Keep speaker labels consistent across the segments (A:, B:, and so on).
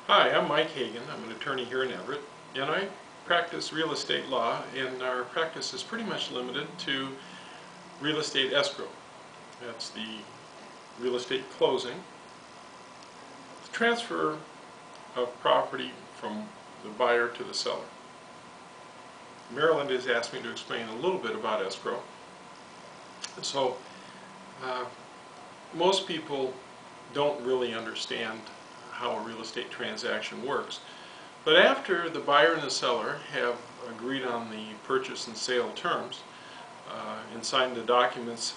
A: Hi, I'm Mike Hagan. I'm an attorney here in Everett, and I practice real estate law, and our practice is pretty much limited to real estate escrow. That's the real estate closing, the transfer of property from the buyer to the seller. Maryland has asked me to explain a little bit about escrow. So most people don't really understand how a real estate transaction works. But after the buyer and the seller have agreed on the purchase and sale terms and signed the documents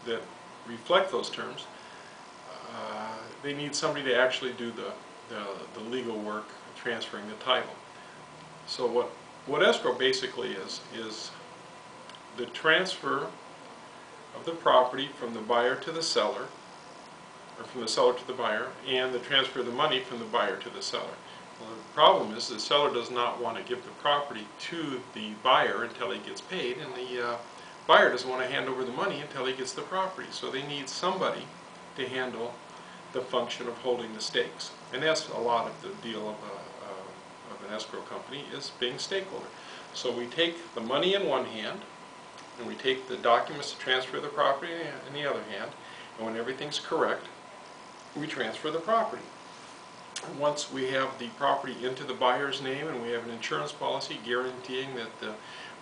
A: that reflect those terms, they need somebody to actually do the legal work, transferring the title. So what escrow basically is the transfer of the property from the buyer to the seller, or from the seller to the buyer, and the transfer of the money from the buyer to the seller. Well, the problem is the seller does not want to give the property to the buyer until he gets paid, and the buyer doesn't want to hand over the money until he gets the property. So they need somebody to handle the function of holding the stakes. And that's a lot of the deal of an escrow company, is being stakeholder. So we take the money in one hand, and we take the documents to transfer the property in the other hand, and when everything's correct, we transfer the property. Once we have the property into the buyer's name and we have an insurance policy guaranteeing that the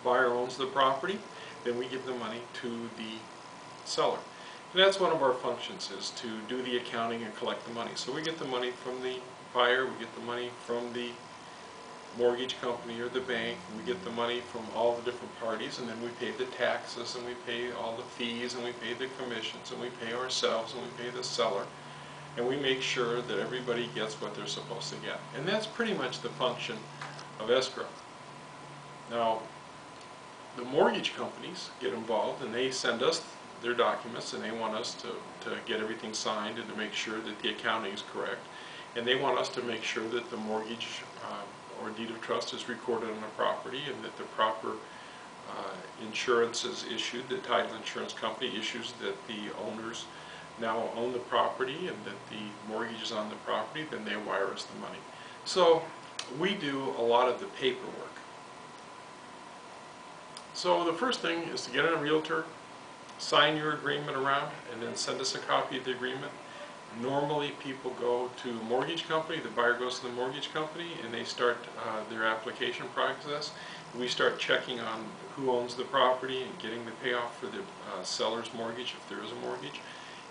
A: buyer owns the property, then we give the money to the seller. And that's one of our functions, is to do the accounting and collect the money. So we get the money from the buyer, we get the money from the mortgage company or the bank, we get the money from all the different parties, and then we pay the taxes, and we pay all the fees, and we pay the commissions, and we pay ourselves, and we pay the seller. And we make sure that everybody gets what they're supposed to get. And that's pretty much the function of escrow. Now, the mortgage companies get involved, and they send us their documents, and they want us to get everything signed and to make sure that the accounting is correct. And they want us to make sure that the mortgage or deed of trust is recorded on the property, and that the proper insurance is issued. The title insurance company issues that the owners now own the property and that the mortgage is on the property. Then they wire us the money. So we do a lot of the paperwork. So the first thing is to get in a realtor, sign your agreement around, and then send us a copy of the agreement. Normally people go to a mortgage company, the buyer goes to the mortgage company, and they start their application process. We start checking on who owns the property and getting the payoff for the seller's mortgage, if there is a mortgage,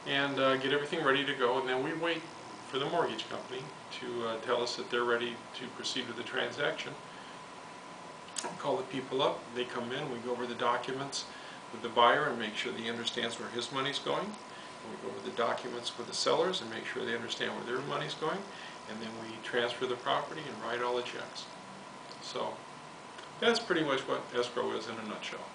A: and get everything ready to go. And then we wait for the mortgage company to tell us that they're ready to proceed with the transaction. Call the people up, they come in, we go over the documents with the buyer and make sure that he understands where his money's going. We go over the documents with the sellers and make sure they understand where their money's going, and then we transfer the property and write all the checks. So that's pretty much what escrow is in a nutshell.